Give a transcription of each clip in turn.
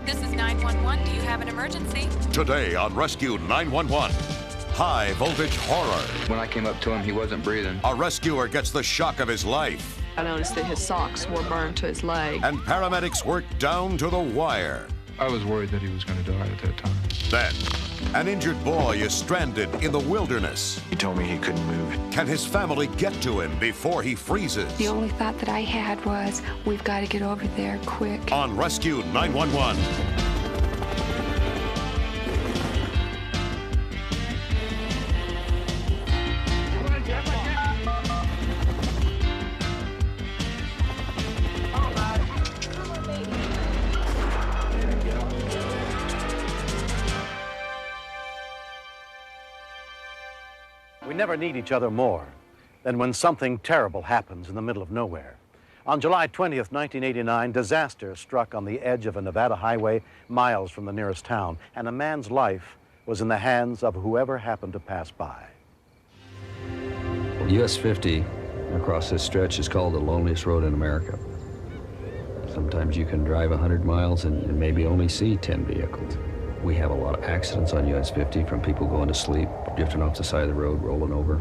This is 911. Do you have an emergency? Today on Rescue 911. High voltage horror. When I came up to him, he wasn't breathing. A rescuer gets the shock of his life. I noticed that his socks were burned to his leg. And paramedics work down to the wire. I was worried that he was going to die at that time. Then, an injured boy is stranded in the wilderness. He told me he couldn't move. Can his family get to him before he freezes? The only thought that I had was, we've got to get over there quick. On Rescue 911. We never need each other more than when something terrible happens in the middle of nowhere. On July 20th, 1989, disaster struck on the edge of a Nevada highway miles from the nearest town, and a man's life was in the hands of whoever happened to pass by. US 50 across this stretch is called the loneliest road in America. Sometimes you can drive 100 miles and maybe only see 10 vehicles. We have a lot of accidents on US 50 from people going to sleep, drifting off the side of the road, rolling over.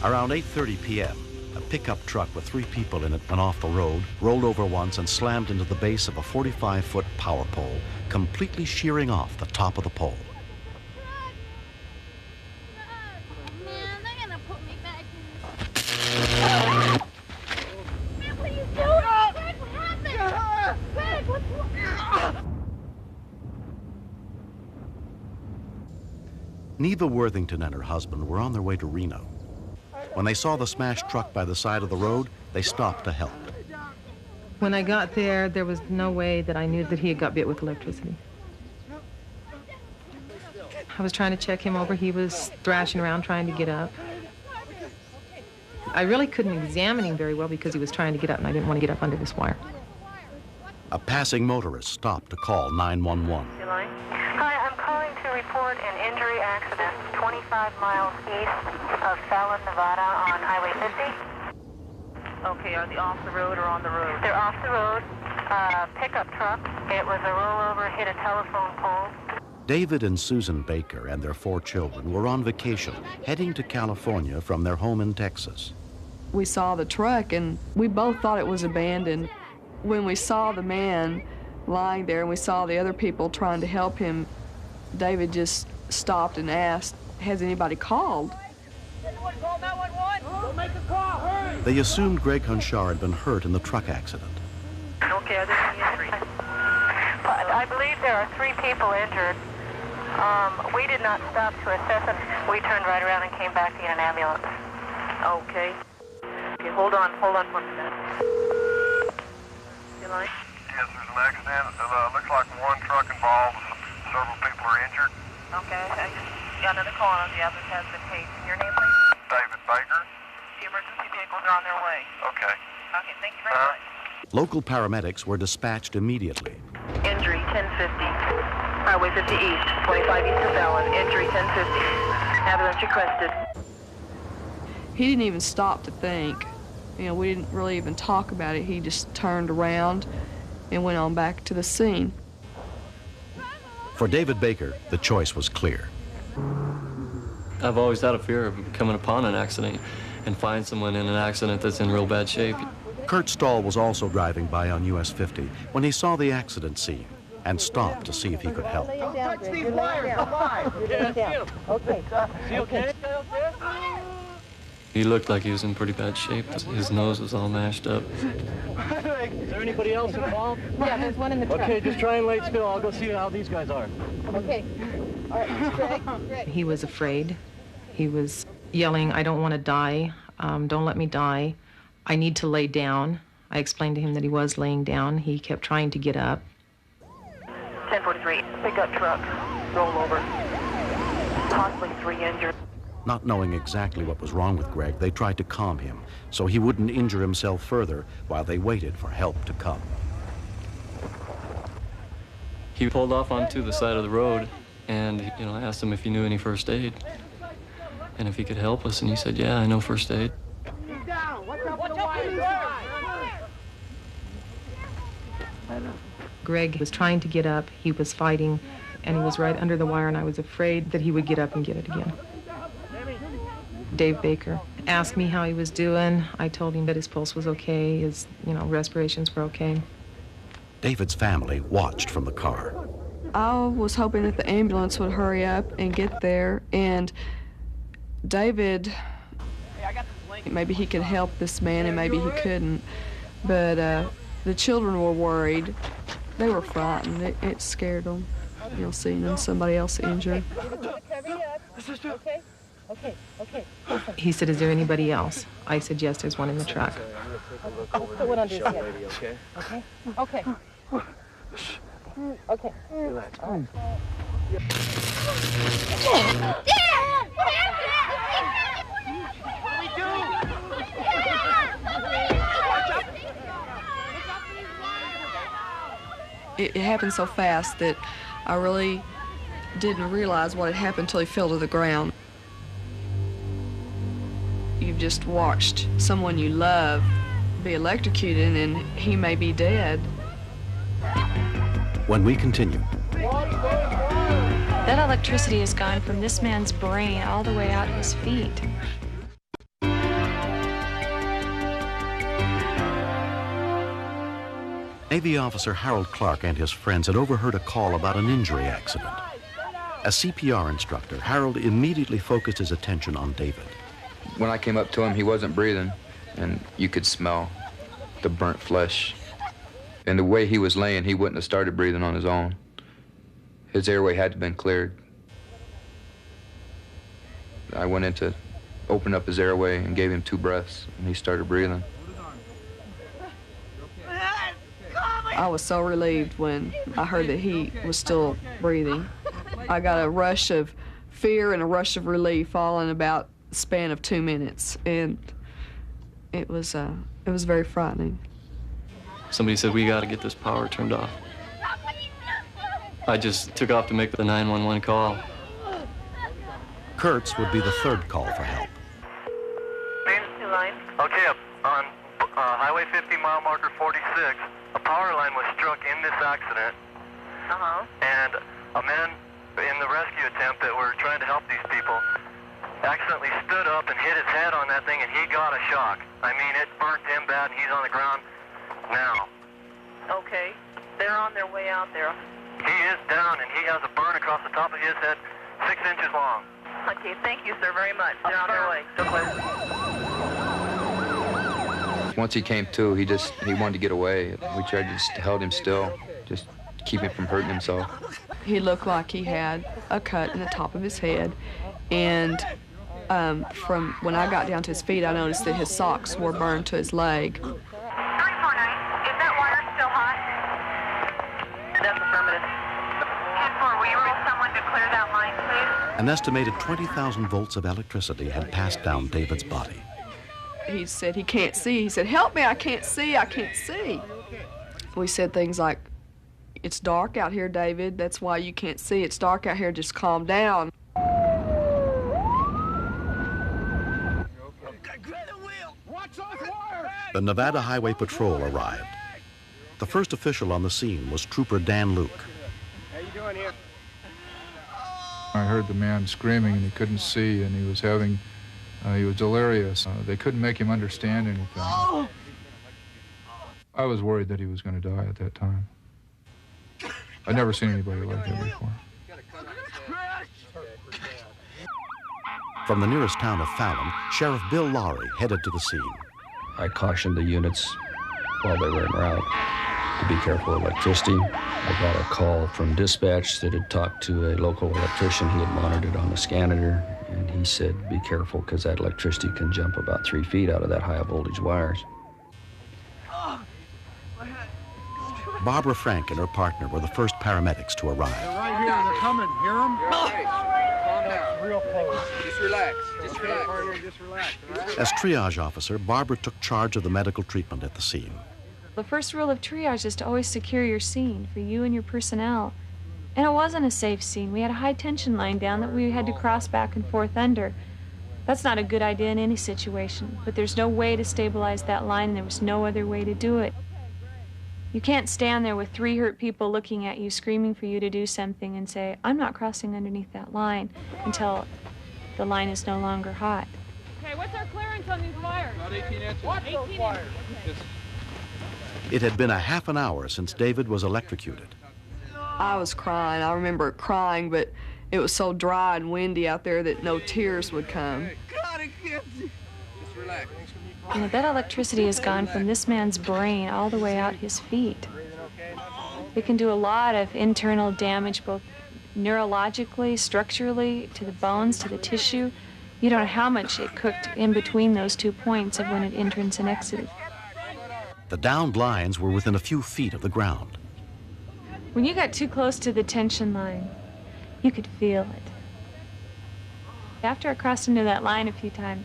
Around 8:30 p.m., a pickup truck with 3 people in it went off the road, rolled over once, and slammed into the base of a 45-foot power pole, completely shearing off the top of the pole. Man, they're gonna put me back in. Man, what are you doing? Greg, what happened? Greg, what's wrong? Neva Worthington and her husband were on their way to Reno. When they saw the smashed truck by the side of the road, they stopped to help. When I got there, there was no way that I knew that he had got bit with electricity. I was trying to check him over. He was thrashing around trying to get up. I really couldn't examine him very well because he was trying to get up, and I didn't want to get up under this wire. A passing motorist stopped to call 911. Hi, I'm calling to report an injury accident 25 miles east of Fallon, Nevada on Highway 50. Okay, are they off the road or on the road? They're off the road. Pickup truck. It was a rollover, hit a telephone pole. David and Susan Baker and their 4 children were on vacation, heading to California from their home in Texas. We saw the truck, and we both thought it was abandoned. When we saw the man lying there and we saw the other people trying to help him, David just stopped and asked, has anybody called? Call 911. Go make a call, hurry. They assumed Greg Hunchar had been hurt in the truck accident. Okay, are there any injuries? I believe there are 3 people injured. We did not stop to assess them. We turned right around and came back to get an ambulance. Okay. Okay, hold on for a minute. You like? Yes, there's an accident. Looks like 1 truck involved. Several people are injured. Okay, I just got another call on the other has been paid. Your name, please? David Baker. The emergency vehicles are on their way. Okay. Okay, thank you very much. Local paramedics were dispatched immediately. Injury 1050. Highway 50 East, 25 east of Fallon. Injury 1050. Ambulance requested. He didn't even stop to think. You know, we didn't really even talk about it. He just turned around and went on back to the scene. For David Baker, the choice was clear. I've always had a fear of coming upon an accident and find someone in an accident that's in real bad shape. Kurt Stahl was also driving by on US 50 when he saw the accident scene and stopped to see if he could help. Touch these wires, alive. Okay. Is he okay? He looked like he was in pretty bad shape. His nose was all mashed up. Is there anybody else involved? Yeah, there's one in the truck. Okay, just try and lay still. I'll go see how these guys are. Okay. All right, Greg. He was afraid. He was yelling, I don't want to die. Don't let me die. I need to lay down. I explained to him that he was laying down. He kept trying to get up. 1043, pickup truck, roll over. Possibly 3 injured. Not knowing exactly what was wrong with Greg, they tried to calm him so he wouldn't injure himself further while they waited for help to come. He pulled off onto the side of the road, and I asked him if he knew any first aid and if he could help us, and he said, "Yeah, I know first aid." Greg was trying to get up, he was fighting, and he was right under the wire, and I was afraid that he would get up and get it again. Dave Baker asked me how he was doing. I told him that his pulse was okay, his respirations were okay. David's family watched from the car. I was hoping that the ambulance would hurry up and get there, and David, maybe he could help this man and maybe he couldn't, but the children were worried. They were frightened. It scared them, seeing somebody else injured. Okay. He said, "Is there anybody else?" I said, "Yes, there's one in the truck." Put one under his head. Okay. Relax. It happened so fast that I really didn't realize what had happened until he fell to the ground. You've just watched someone you love be electrocuted, and he may be dead. When we continue. That electricity has gone from this man's brain all the way out to his feet. Navy officer Harold Clark and his friends had overheard a call about an injury accident. As CPR instructor, Harold immediately focused his attention on David. When I came up to him, he wasn't breathing, and you could smell the burnt flesh. And the way he was laying, he wouldn't have started breathing on his own. His airway had to have been cleared. I went in to open up his airway and gave him 2 breaths, and he started breathing. I was so relieved when I heard that he was still breathing. I got a rush of fear and a rush of relief all in about the span of 2 minutes, and it was very frightening. Somebody said, "We got to get this power turned off." I just took off to make the 911 call. Kurtz would be the 3rd call for help. Okay, on Highway 50, mile marker 46, a power line was struck in this accident. And a man in the rescue attempt that were trying to help these people accidentally stood up and hit his head on that thing, and he got a shock. I mean, it burnt him bad, and he's on the ground now. Okay. They're on their way out there. He is down, and he has a burn across the top of his head, 6 inches long. Okay, thank you, sir, very much. They're on their way. So close. Once he came to, he wanted to get away. We tried to just hold him still, just keep him from hurting himself. He looked like he had a cut in the top of his head, and from when I got down to his feet, I noticed that his socks were burned to his leg. 349, is that wire still hot? That's affirmative. 10-4, will you roll someone to clear that line, please? An estimated 20,000 volts of electricity had passed down David's body. He said he can't see. He said, "Help me, I can't see, I can't see." We said things like, "It's dark out here, David. That's why you can't see. It's dark out here, just calm down." The Nevada Highway Patrol arrived. The first official on the scene was Trooper Dan Luke. How you doing here? I heard the man screaming, and he couldn't see, and he was delirious. They couldn't make him understand anything. I was worried that he was going to die at that time. I'd never seen anybody like him before. From the nearest town of Fallon, Sheriff Bill Lowry headed to the scene. I cautioned the units while they were en route to be careful of electricity. I got a call from dispatch that had talked to a local electrician. He had monitored on a scanner, and he said, "Be careful, because that electricity can jump about 3 feet out of that high voltage wires." Barbara Frank and her partner were the first paramedics to arrive. They're right here. They're coming. Hear them? now. Real close. Just relax. Just Okay, relax. partner, just relax. All right? As triage officer, Barbara took charge of the medical treatment at the scene. The first rule of triage is to always secure your scene for you and your personnel. And it wasn't a safe scene. We had a high tension line down that we had to cross back and forth under. That's not a good idea in any situation, but there's no way to stabilize that line, and there was no other way to do it. You can't stand there with 3 hurt people looking at you, screaming for you to do something and say, I'm not crossing underneath that line until the line is no longer hot. Okay, what's our clearance on these wires? About 18 inches. Watch those wires. It had been a half an hour since David was electrocuted. I was crying. I remember crying, but it was so dry and windy out there that no tears would come. Just relax. You know, that electricity has gone from this man's brain all the way out his feet. It can do a lot of internal damage, both neurologically, structurally, to the bones, to the tissue. You don't know how much it cooked in between those 2 points of when it entered and exited. The downed lines were within a few feet of the ground. When you got too close to the tension line, you could feel it. After I crossed into that line a few times,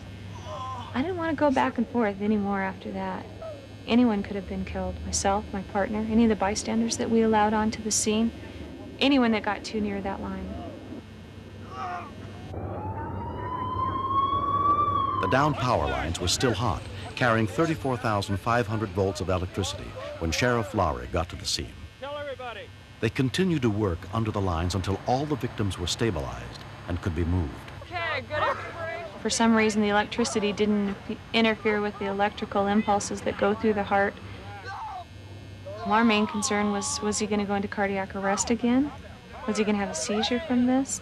I didn't want to go back and forth anymore after that. Anyone could have been killed. Myself, my partner, any of the bystanders that we allowed onto the scene, anyone that got too near that line. The downed power lines were still hot, carrying 34,500 volts of electricity when Sheriff Lowry got to the scene. They continued to work under the lines until all the victims were stabilized and could be moved. Okay, good inspiration. For some reason, the electricity didn't interfere with the electrical impulses that go through the heart. Our main concern was he going to go into cardiac arrest again? Was he going to have a seizure from this?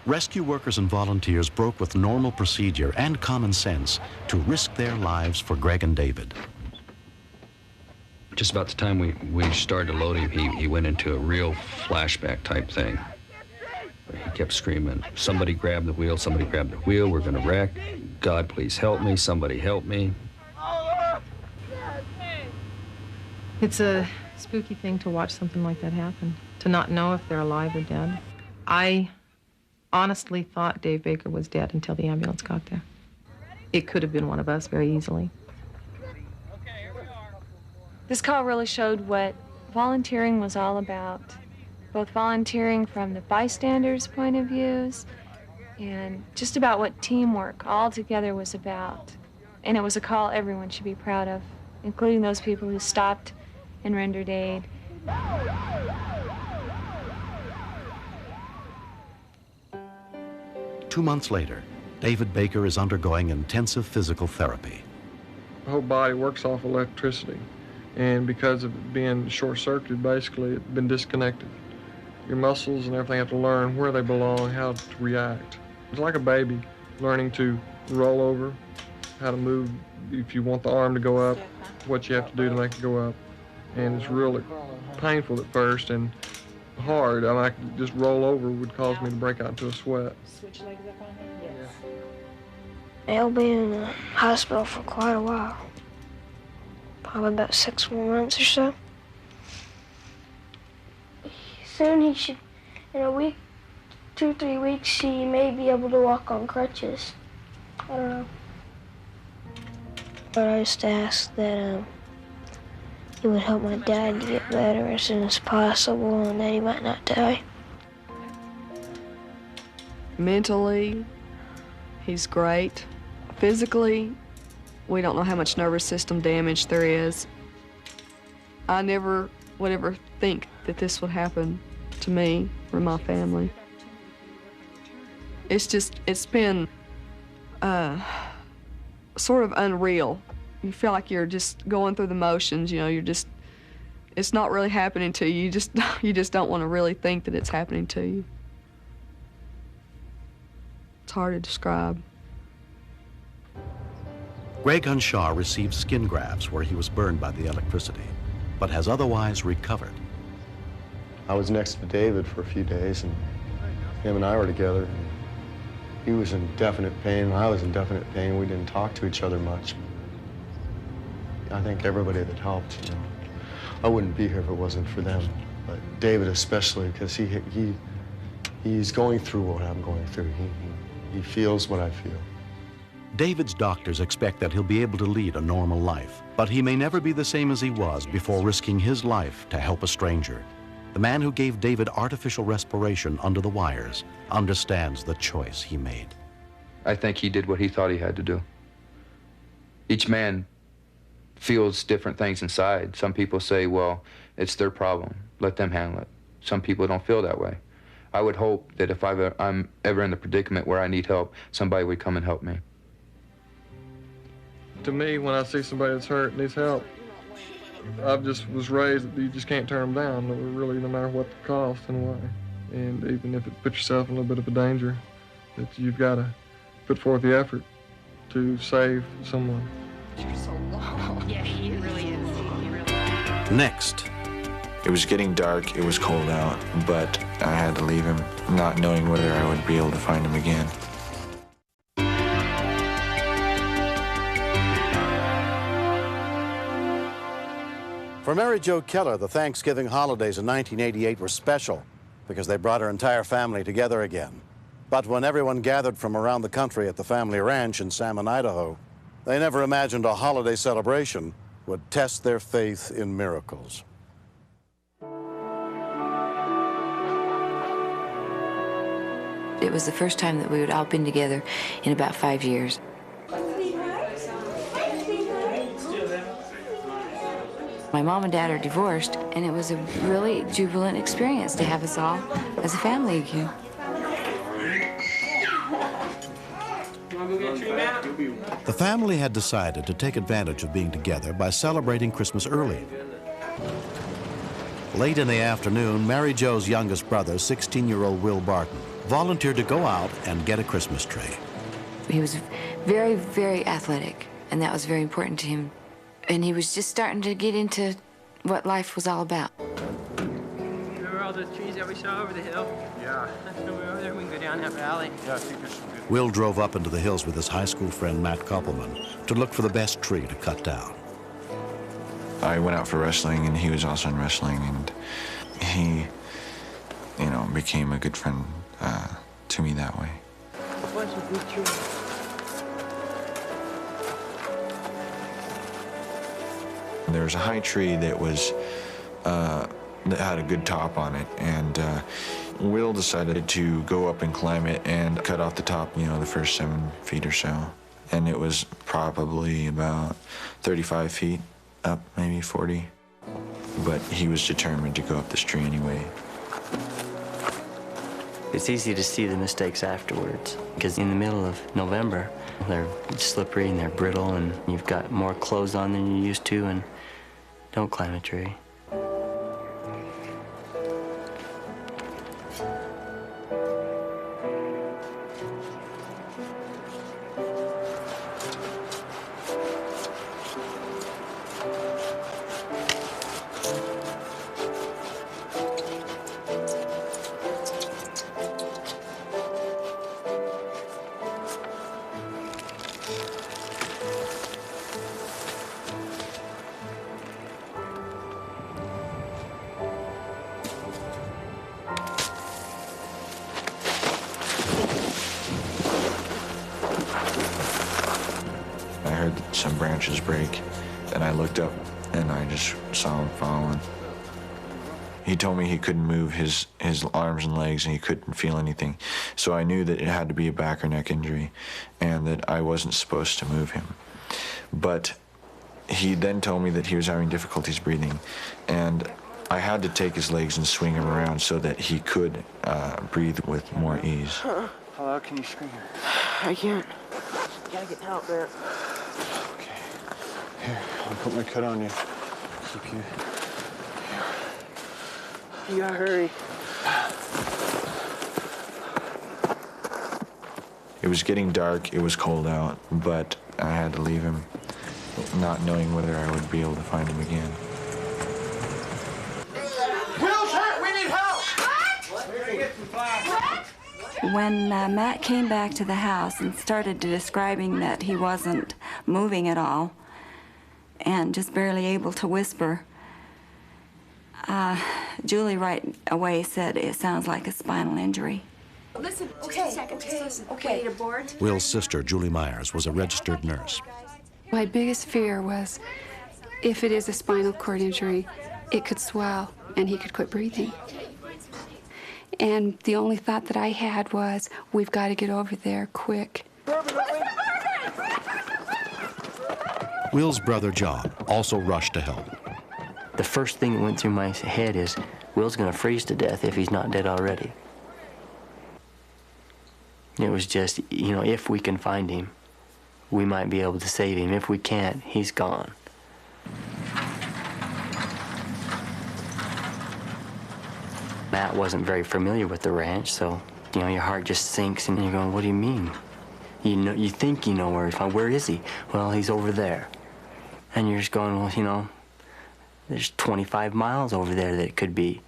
Rescue workers and volunteers broke with normal procedure and common sense to risk their lives for Greg and David. Just about the time we started to load him, he went into a real flashback type thing. He kept screaming, somebody grab the wheel, somebody grab the wheel, we're gonna wreck. God, please help me, somebody help me. It's a spooky thing to watch something like that happen, to not know if they're alive or dead. I honestly thought Dave Baker was dead until the ambulance got there. It could have been one of us very easily. This call really showed what volunteering was all about, both volunteering from the bystanders' point of views and just about what teamwork all together was about. And it was a call everyone should be proud of, including those people who stopped and rendered aid. 2 months later, David Baker is undergoing intensive physical therapy. The whole body works off electricity, and because of it being short-circuited, basically, it's been disconnected. Your muscles and everything have to learn where they belong, how to react. It's like a baby learning to roll over, how to move, if you want the arm to go up, what you have to do to make it go up. And it's really painful at first and hard. I mean, I could just roll over would cause me to break out into a sweat. Switch legs up on him? Yes. I'll be in the hospital for quite a while. Probably about 6 more months or so. Soon he should, in a week, 2 or 3 weeks, he may be able to walk on crutches. I don't know. But I just asked that he would help my dad to get better as soon as possible and that he might not die. Mentally, he's great. Physically, we don't know how much nervous system damage there is. I never would ever think that this would happen to me or my family. It's been sort of unreal. You feel like you're just going through the motions, you know, it's not really happening to you. You just don't want to really think that it's happening to you. It's hard to describe. Greg Unshaw received skin grafts where he was burned by the electricity, but has otherwise recovered. I was next to David for a few days, and him and I were together. And he was in definite pain, and I was in definite pain. We didn't talk to each other much. I think everybody that helped, you know. I wouldn't be here if it wasn't for them, but David especially, because he He's going through what I'm going through. He feels what I feel. David's doctors expect that he'll be able to lead a normal life, but he may never be the same as he was before risking his life to help a stranger. The man who gave David artificial respiration under the wires understands the choice he made. I think he did what he thought he had to do. Each man feels different things inside. Some people say, well, it's their problem. Let them handle it. Some people don't feel that way. I would hope that if I'm ever in the predicament where I need help, somebody would come and help me. To me, when I see somebody that's hurt and needs help, I just was raised that you just can't turn them down, really, no matter what the cost and why. And even if it puts yourself in a little bit of a danger, that you've got to put forth the effort to save someone. You're so long. Yeah, he really is. He really is. Next. It was getting dark, it was cold out, but I had to leave him, not knowing whether I would be able to find him again. For Mary Jo Keller, the Thanksgiving holidays in 1988 were special because they brought her entire family together again. But when everyone gathered from around the country at the family ranch in Salmon, Idaho, they never imagined a holiday celebration would test their faith in miracles. It was the first time that we had all been together in about 5 years. My mom and dad are divorced, and it was a really jubilant experience to have us all as a family again. The family had decided to take advantage of being together by celebrating Christmas early. Late in the afternoon, Mary Jo's youngest brother, 16-year-old Will Barton, volunteered to go out and get a Christmas tree. He was very, very athletic, and that was very important to him. And he was just starting to get into what life was all about. Remember all those trees that we saw over the hill? Yeah. Let's go over there. We can go down that valley. Yeah, I think there's some good. Will drove up into the hills with his high school friend Matt Koppelman to look for the best tree to cut down. I went out for wrestling, and he was also in wrestling, and he, you know, became a good friend to me that way. A bunch of good trees. There was a high tree that was that had a good top on it, and Will decided to go up and climb it and cut off the top, you know, the first 7 feet or so. And it was probably about 35 feet up, maybe 40. But he was determined to go up this tree anyway. It's easy to see the mistakes afterwards, because in the middle of November, they're slippery and they're brittle, and you've got more clothes on than you used to, and don't climb a tree. Some branches break, and I looked up and I just saw him falling. He told me he couldn't move his arms and legs, and he couldn't feel anything. So I knew that it had to be a back or neck injury and that I wasn't supposed to move him. But he then told me that he was having difficulties breathing, and I had to take his legs and swing him around so that he could breathe with more ease. Hello, can you scream? I can't. You gotta get help there. Here, I'll put my coat on you. Keep you. You gotta hurry. It was getting dark, it was cold out, but I had to leave him, not knowing whether I would be able to find him again. Will's hurt! We need help! What? We're gonna get some fire. When Matt came back to the house and started describing that he wasn't moving at all and just barely able to whisper, Julie right away said, it sounds like a spinal injury. Listen, okay, just listen. Okay. Need a board? Will's sister, Julie Myers, was a registered nurse. My biggest fear was if it is a spinal cord injury, it could swell and he could quit breathing. And the only thought that I had was, we've got to get over there quick. Will's brother, John, also rushed to help. The first thing that went through my head is, Will's going to freeze to death if he's not dead already. It was just, you know, if we can find him, we might be able to save him. If we can't, he's gone. Matt wasn't very familiar with the ranch, so, you know, your heart just sinks and you're going, what do you mean? You know, you think you know where he's from. Where is he? Well, he's over there. And you're just going, well, you know, there's 25 miles over there that it could be.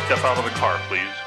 Step out of the car, please.